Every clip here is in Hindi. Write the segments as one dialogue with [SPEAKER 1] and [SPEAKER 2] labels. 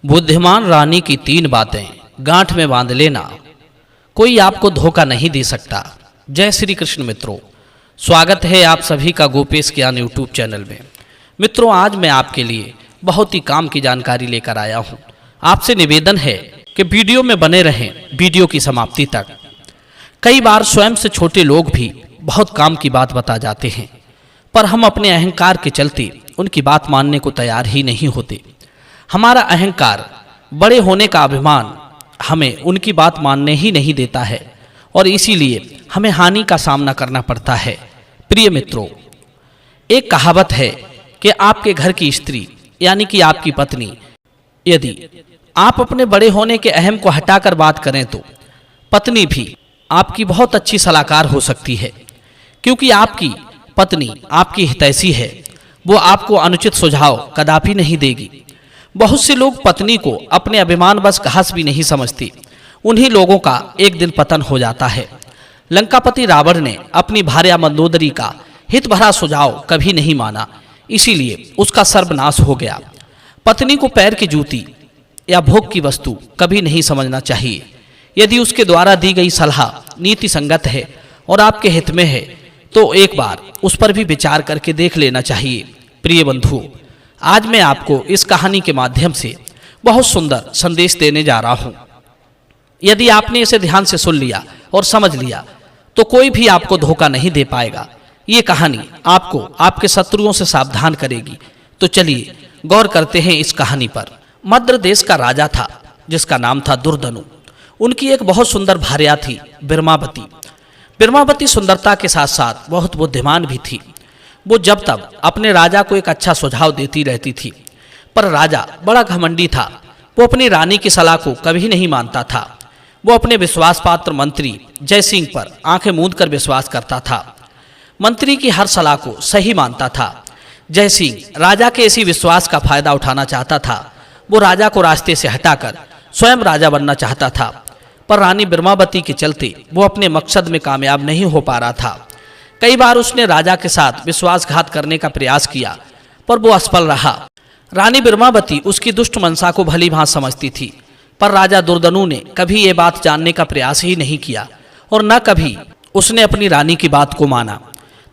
[SPEAKER 1] बुद्धिमान रानी की 3 बातें गांठ में बांध लेना। कोई आपको धोखा नहीं दे सकता। जय श्री कृष्ण मित्रों, स्वागत है आप सभी का गोपेश ज्ञान यूट्यूब चैनल में। मित्रों, आज मैं आपके लिए बहुत ही काम की जानकारी लेकर आया हूं। आपसे निवेदन है कि वीडियो में बने रहें वीडियो की समाप्ति तक। कई बार स्वयं से छोटे लोग भी बहुत काम की बात बता जाते हैं, पर हम अपने अहंकार के चलते उनकी बात मानने को तैयार ही नहीं होते। हमारा अहंकार, बड़े होने का अभिमान हमें उनकी बात मानने ही नहीं देता है और इसीलिए हमें हानि का सामना करना पड़ता है। प्रिय मित्रों, एक कहावत है कि आपके घर की स्त्री यानी कि आपकी पत्नी, यदि आप अपने बड़े होने के अहम को हटाकर बात करें तो पत्नी भी आपकी बहुत अच्छी सलाहकार हो सकती है, क्योंकि आपकी पत्नी आपकी हितैषी है। वो आपको अनुचित सुझाव कदापि नहीं देगी। बहुत से लोग पत्नी को अपने अभिमान बस घास भी नहीं समझती। उन्हीं लोगों का एक दिन पतन हो जाता है। लंकापति रावण ने अपनी भार्या मंदोदरी का हित भरा सुझाव कभी नहीं माना, इसीलिए उसका सर्वनाश हो गया। पत्नी को पैर की जूती या भोग की वस्तु कभी नहीं समझना चाहिए। यदि उसके द्वारा दी गई सलाह नीति संगत है और आपके हित में है तो एक बार उस पर भी विचार करके देख लेना चाहिए। प्रिय बंधुओं, आज मैं आपको इस कहानी के माध्यम से बहुत सुंदर संदेश देने जा रहा हूं। यदि आपने इसे ध्यान से सुन लिया और समझ लिया तो कोई भी आपको धोखा नहीं दे पाएगा। ये कहानी आपको आपके शत्रुओं से सावधान करेगी। तो चलिए गौर करते हैं इस कहानी पर। मद्र देश का राजा था जिसका नाम था दुर्दनु। उनकी एक बहुत सुंदर भार्या थी, बिरमावती। बिरमावती सुंदरता के साथ साथ बहुत बुद्धिमान भी थी। वो जब तब अपने राजा को एक अच्छा सुझाव देती रहती थी, पर राजा बड़ा घमंडी था। वो अपनी रानी की सलाह को कभी नहीं मानता था। वो अपने विश्वास पात्र मंत्री जयसिंह पर आंखें मूंद कर विश्वास करता था। मंत्री की हर सलाह को सही मानता था। जयसिंह राजा के इसी विश्वास का फायदा उठाना चाहता था। वो राजा को रास्ते से हटाकर स्वयं राजा बनना चाहता था, पर रानी बिरमावती के चलते वो अपने मकसद में कामयाब नहीं हो पा रहा था। कई बार उसने राजा के साथ विश्वासघात करने का प्रयास किया, पर वो असफल रहा। रानी बिरमावती उसकी दुष्ट मनसा को भली भांति समझती थी, पर राजा दुर्दनु ने कभी ये बात जानने का प्रयास ही नहीं किया और न कभी उसने अपनी रानी की बात को माना।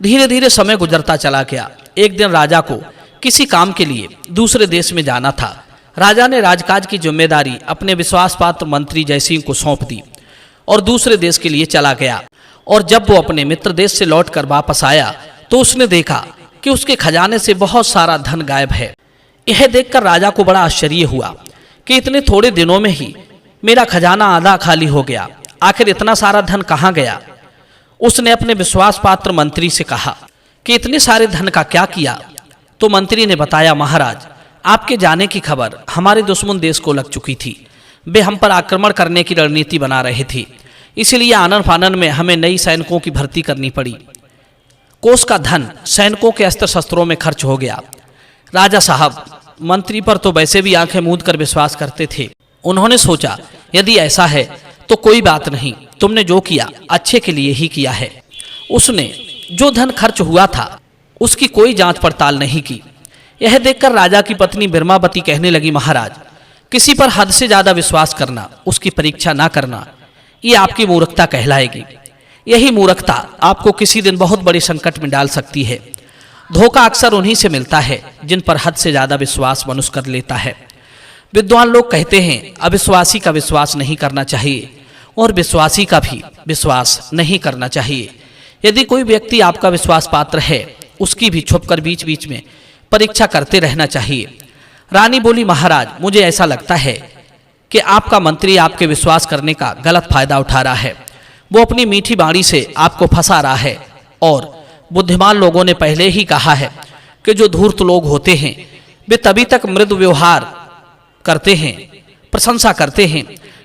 [SPEAKER 1] धीरे धीरे समय गुजरता चला गया। एक दिन राजा को किसी काम के लिए दूसरे देश में जाना था। राजा ने राजकाज की जिम्मेदारी अपने विश्वास पात्र मंत्री जयसिंह को सौंप दी और दूसरे देश के लिए चला गया। और जब वो अपने मित्र देश से लौटकर वापस आया तो उसने देखा कि उसके खजाने से बहुत सारा धन गायब है। यह देखकर राजा को बड़ा आश्चर्य हुआ कि इतने थोड़े दिनों में ही मेरा खजाना आधा खाली हो गया। आखिर इतना सारा धन कहाँ गया? उसने अपने विश्वास पात्र मंत्री से कहा कि इतने सारे धन का क्या किया? तो मंत्री ने बताया, महाराज, आपके जाने की खबर हमारे दुश्मन देश को लग चुकी थी। वे हम पर आक्रमण करने की रणनीति बना रहे थे, इसलिए आनन फानन में हमें नई सैनिकों की भर्ती करनी पड़ी। कोष का धन सैनिकों के अस्त्र शस्त्रों में खर्च हो गया। राजा साहब मंत्री पर तो वैसे भी आंखें मूंद कर विश्वास करते थे। उन्होंने सोचा, यदि ऐसा है तो कोई बात नहीं, तुमने जो किया अच्छे के लिए ही किया है। उसने जो धन खर्च हुआ था उसकी कोई जांच पड़ताल नहीं की। यह देखकर राजा की पत्नी बिरमावती कहने लगी, महाराज, किसी पर हद से ज्यादा विश्वास करना, उसकी परीक्षा ना करना, ये आपकी मूर्खता कहलाएगी। यही मूर्खता आपको किसी दिन बहुत बड़े संकट में डाल सकती है। धोखा अक्सर उन्हीं से मिलता है जिन पर हद से ज्यादा विश्वास मनुष्य कर लेता है। विद्वान लोग कहते हैं, अविश्वासी का विश्वास नहीं करना चाहिए और विश्वासी का भी विश्वास नहीं करना चाहिए। यदि कोई व्यक्ति आपका विश्वास पात्र है, उसकी भी छुपकर बीच बीच में परीक्षा करते रहना चाहिए। रानी बोली, महाराज, मुझे ऐसा लगता है कि आपका मंत्री आपके विश्वास करने का गलत फायदा उठा रहा है। वो अपनी मीठी बाणी से आपको फंसा रहा है। और बुद्धिमान लोगों ने पहले ही कहा है कि जो धूर्त लोग होते हैं वे तभी तक मृदु व्यवहार करते हैं, प्रशंसा करते हैं,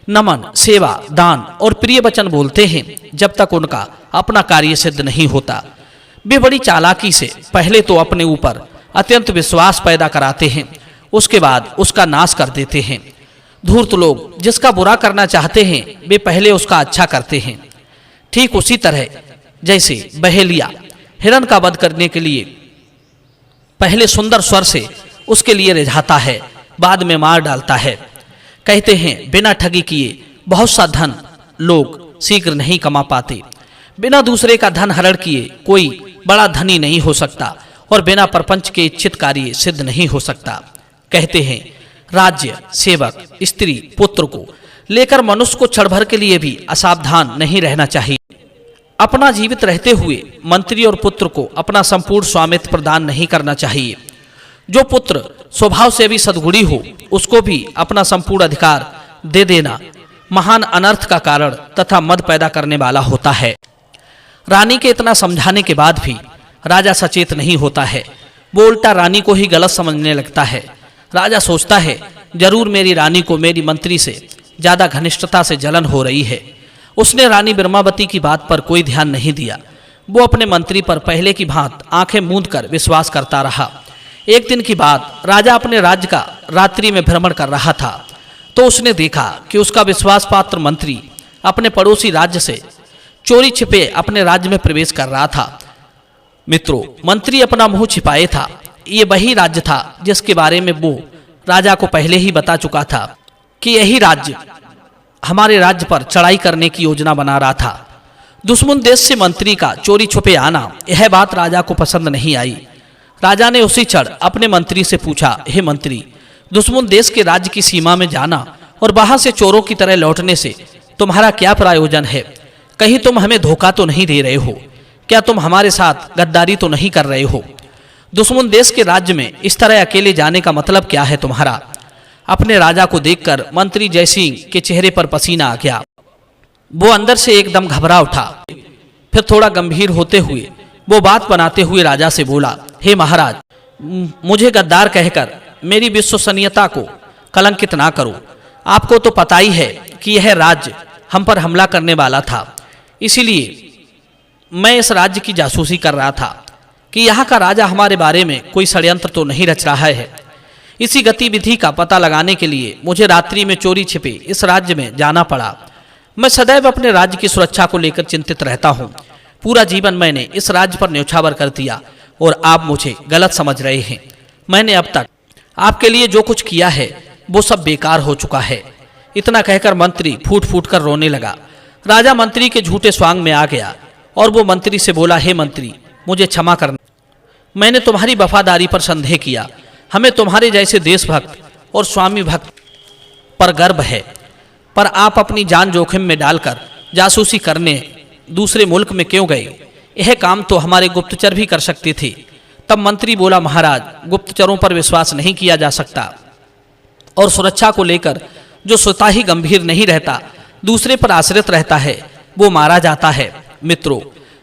[SPEAKER 1] नमन, सेवा, दान और प्रिय वचन बोलते हैं, जब तक उनका अपना कार्य सिद्ध नहीं होता। वे बड़ी चालाकी से पहले तो अपने ऊपर अत्यंत विश्वास पैदा कराते हैं, उसके बाद उसका नाश कर देते हैं। धूर्त लोग जिसका बुरा करना चाहते हैं वे पहले उसका अच्छा करते हैं। ठीक उसी तरह जैसे बहेलिया हिरण का वध करने के लिए पहले सुंदर स्वर से उसके लिए रिझाता है, बाद में मार डालता है। कहते हैं बिना ठगी किए बहुत सा धन लोग शीघ्र नहीं कमा पाते। बिना दूसरे का धन हरण किए कोई बड़ा धनी नहीं हो सकता और बिना प्रपंच के इच्छित कार्य सिद्ध नहीं हो सकता। कहते हैं राज्य, सेवक, स्त्री, पुत्र को लेकर मनुष्य को क्षण भर के लिए भी असावधान नहीं रहना चाहिए। अपना जीवित रहते हुए मंत्री और पुत्र को अपना संपूर्ण स्वामित्व प्रदान नहीं करना चाहिए। जो पुत्र स्वभाव से भी सद्गुणी हो उसको भी अपना संपूर्ण अधिकार दे देना महान अनर्थ का कारण तथा मद पैदा करने वाला होता है। रानी के इतना समझाने के बाद भी राजा सचेत नहीं होता है। वो उल्टा रानी को ही गलत समझने लगता है। राजा सोचता है जरूर मेरी रानी को मेरी मंत्री से ज्यादा घनिष्ठता से जलन हो रही है। उसने रानी ब्रह्मावती की बात पर कोई ध्यान नहीं दिया। वो अपने मंत्री पर पहले की भांत आंखें मूंद कर विश्वास करता रहा। एक दिन की बात, राजा अपने राज्य का रात्रि में भ्रमण कर रहा था तो उसने देखा कि उसका विश्वास पात्र मंत्री अपने पड़ोसी राज्य से चोरी छिपे अपने राज्य में प्रवेश कर रहा था। मित्रों, मंत्री अपना मुंह छिपाए था। ये वही राज्य था जिसके बारे में वो राजा को पहले ही बता चुका था कि यही राज्य हमारे राज्य पर चढ़ाई करने की योजना बना रहा था। दुश्मन देश से मंत्री का चोरी छुपे आना, यह बात राजा को पसंद नहीं आई। राजा ने उसी क्षण अपने मंत्री से पूछा, हे मंत्री, दुश्मन देश के राज्य की सीमा में जाना और वहां से चोरों की तरह लौटने से तुम्हारा क्या प्रयोजन है? कहीं तुम हमें धोखा तो नहीं दे रहे हो? क्या तुम हमारे साथ गद्दारी तो नहीं कर रहे हो? दुश्मन देश के राज्य में इस तरह अकेले जाने का मतलब क्या है तुम्हारा? अपने राजा को देखकर मंत्री जयसिंह के चेहरे पर पसीना आ गया। वो अंदर से एकदम घबरा उठा। फिर थोड़ा गंभीर होते हुए वो बात बनाते हुए राजा से बोला, हे महाराज, मुझे गद्दार कहकर मेरी विश्वसनीयता को कलंकित ना करो। आपको तो पता ही है कि यह राज्य हम पर हमला करने वाला था, इसीलिए मैं इस राज्य की जासूसी कर रहा था कि यहाँ का राजा हमारे बारे में कोई षड्यंत्र तो नहीं रच रहा है। इसी गतिविधि का पता लगाने के लिए मुझे रात्रि में चोरी छिपे इस राज्य में जाना पड़ा। मैं सदैव अपने राज्य की सुरक्षा को लेकर चिंतित रहता हूँ। पूरा जीवन मैंने इस राज्य पर न्यौछावर कर दिया और आप मुझे गलत समझ रहे हैं। मैंने अब तक आपके लिए जो कुछ किया है वो सब बेकार हो चुका है। इतना कहकर मंत्री फूट फूट कर रोने लगा। राजा मंत्री के झूठे स्वांग में आ गया और वो मंत्री से बोला, हे मंत्री, मुझे क्षमा करना। मैंने तुम्हारी वफादारी पर संदेह किया। हमें तुम्हारे जैसे देशभक्त और स्वामी भक्त पर गर्व है, पर आप अपनी जान जोखिम में डालकर जासूसी करने दूसरे मुल्क में क्यों गए? यह काम तो हमारे गुप्तचर भी कर सकते थे। तब मंत्री बोला, महाराज, गुप्तचरों पर विश्वास नहीं किया जा सकता और सुरक्षा को लेकर जो स्वतः ही गंभीर नहीं रहता, दूसरे पर आश्रित रहता है, वो मारा जाता है। मित्रों,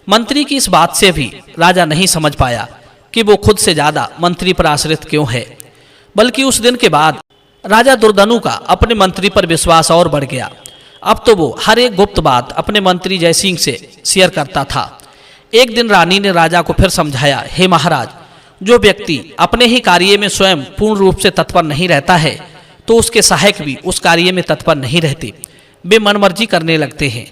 [SPEAKER 1] मंत्री की इस बात से भी राजा नहीं समझ पाया कि वो खुद से ज्यादा मंत्री पर आश्रित क्यों है। बल्कि उस दिन के बाद राजा दुर्दनु का अपने मंत्री पर विश्वास और बढ़ गया। अब तो वो हर एक गुप्त बात अपने मंत्री जयसिंह से शेयर करता था। एक दिन रानी ने राजा को फिर समझाया, हे महाराज, जो व्यक्ति अपने ही कार्य में स्वयं पूर्ण रूप से तत्पर नहीं रहता है तो उसके सहायक भी उस कार्य में तत्पर नहीं रहते, वे मनमर्जी करने लगते हैं।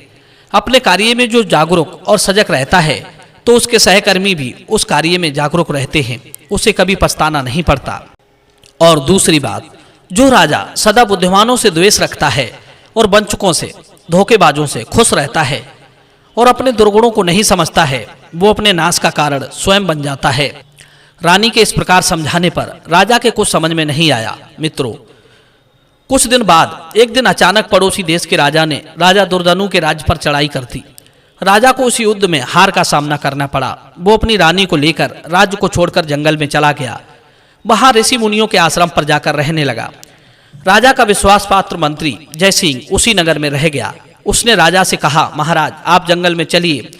[SPEAKER 1] अपने कार्य में जो जागरूक और सजग रहता है तो उसके सहकर्मी भी उस कार्य में जागरूक रहते हैं, उसे कभी पछताना नहीं पड़ता। और दूसरी बात, जो राजा सदा बुद्धिमानों से द्वेष रखता है और वंचकों से, धोखेबाजों से खुश रहता है और अपने दुर्गुणों को नहीं समझता है, वो अपने नाश का कारण स्वयं बन जाता है। रानी के इस प्रकार समझाने पर राजा के कुछ समझ में नहीं आया। मित्रों, कुछ दिन बाद एक दिन अचानक पड़ोसी देश के राजा ने राजा दुर्दनु के राज्य पर चढ़ाई कर दी। राजा को उस युद्ध में हार का सामना करना पड़ा। वो अपनी रानी को लेकर राज्य को छोड़कर जंगल में चला गया। वहां ऋषि मुनियों के आश्रम पर जाकर रहने लगा। राजा का विश्वास पात्र मंत्री जयसिंह उसी नगर में रह गया। उसने राजा से कहा, महाराज, आप जंगल में चलिए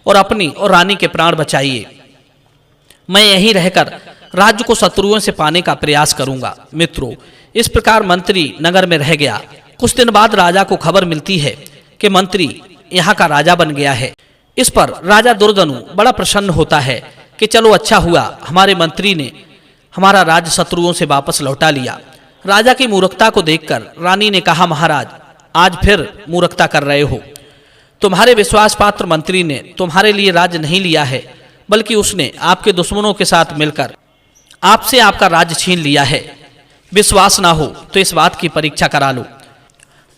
[SPEAKER 1] और अपनी और रानी के प्राण बचाइए। मैं यहीं रहकर राज्य को शत्रुओं से पाने का प्रयास करूंगा। मित्रों, इस प्रकार मंत्री नगर में रह गया। कुछ दिन बाद राजा को खबर मिलती है कि मंत्री यहाँ का राजा बन गया है। इस पर राजा दुर्दनु बड़ा प्रसन्न होता है कि चलो अच्छा हुआ, हमारे मंत्री ने हमारा राज्य शत्रुओं से वापस लौटा लिया। राजा की मूर्खता को देखकर रानी ने कहा, महाराज, आज फिर मूर्खता कर रहे हो। तुम्हारे विश्वास पात्र मंत्री ने तुम्हारे लिए राज्य नहीं लिया है, बल्कि उसने आपके दुश्मनों के साथ मिलकर आपसे आपका राज्य छीन लिया है। विश्वास ना हो तो इस बात की परीक्षा करा लो।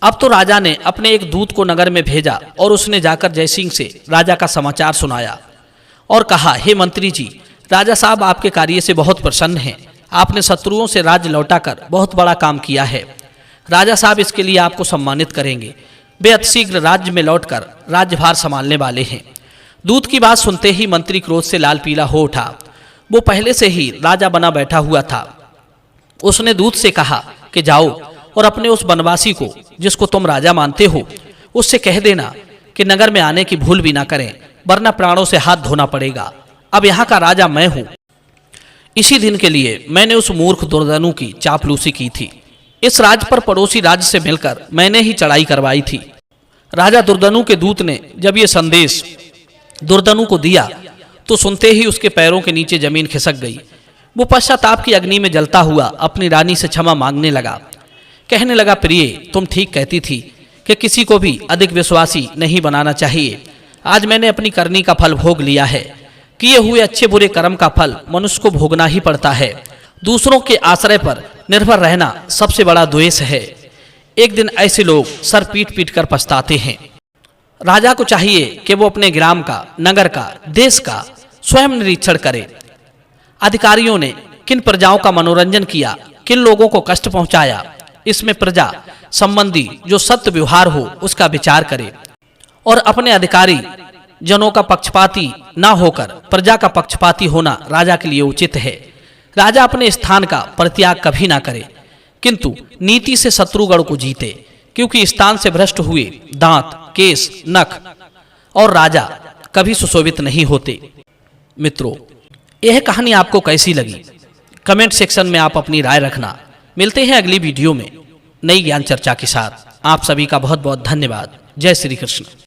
[SPEAKER 1] अब तो राजा ने अपने एक दूत को नगर में भेजा और उसने जाकर जयसिंह से राजा का समाचार सुनाया और कहा, हे मंत्री जी, राजा साहब आपके कार्य से बहुत प्रसन्न हैं। आपने शत्रुओं से राज्य लौटाकर बहुत बड़ा काम किया है। राजा साहब इसके लिए आपको सम्मानित करेंगे। वे अतिशीघ्र राज्य में लौटकर राज्यभार संभालने वाले हैं। दूत की बात सुनते ही मंत्री क्रोध से लाल पीला हो उठा। वो पहले से ही राजा बना बैठा हुआ था। उसने दूत से कहा कि जाओ और अपने उस वनवासी को, जिसको तुम राजा मानते हो, उससे कह देना कि नगर में आने की भूल भी ना करें, वरना प्राणों से हाथ धोना पड़ेगा। अब यहाँ का राजा मैं हूँ। इसी दिन के लिए मैंने उस मूर्ख दुर्दनु की चापलूसी की थी। इस राज्य पर पड़ोसी राज्य से मिलकर मैंने ही चढ़ाई करवाई थी। राजा दुर्दनु के दूत ने जब ये संदेश दुर्दनु को दिया तो सुनते ही उसके पैरों के नीचे जमीन खिसक गई। वो पश्चाताप की अग्नि में जलता हुआ अपनी रानी से क्षमा मांगने लगा। कहने लगा, प्रिय, तुम ठीक कहती थी कि किसी को भी अधिक विश्वासी नहीं बनाना चाहिए। आज मैंने अपनी करनी का फल भोग लिया है। किए हुए अच्छे बुरे कर्म का फल मनुष्य को भोगना ही पड़ता है। दूसरों के आश्रय पर निर्भर रहना सबसे बड़ा द्वेष है। एक दिन ऐसे लोग सर पीट पीट कर पछताते हैं। राजा को चाहिए कि वो अपने ग्राम का, नगर का, देश का स्वयं निरीक्षण करे। अधिकारियों ने किन प्रजाओं का मनोरंजन किया, किन लोगों को कष्ट पहुंचाया, इसमें प्रजा संबंधी जो सत्य व्यवहार हो उसका विचार करे और अपने अधिकारी जनों का पक्षपाती ना होकर प्रजा का पक्षपाती होना राजा के लिए उचित है। राजा अपने स्थान का परित्याग कभी ना करे, किंतु नीति से शत्रुगण को जीते, क्योंकि स्थान से भ्रष्ट हुए दांत, केस, नख और राजा कभी सुशोभित नहीं होते। मित्रों, यह कहानी आपको कैसी लगी? कमेंट सेक्शन में आप अपनी राय रखना। मिलते हैं अगली वीडियो में नई ज्ञान चर्चा के साथ। आप सभी का बहुत बहुत धन्यवाद। जय श्री कृष्ण।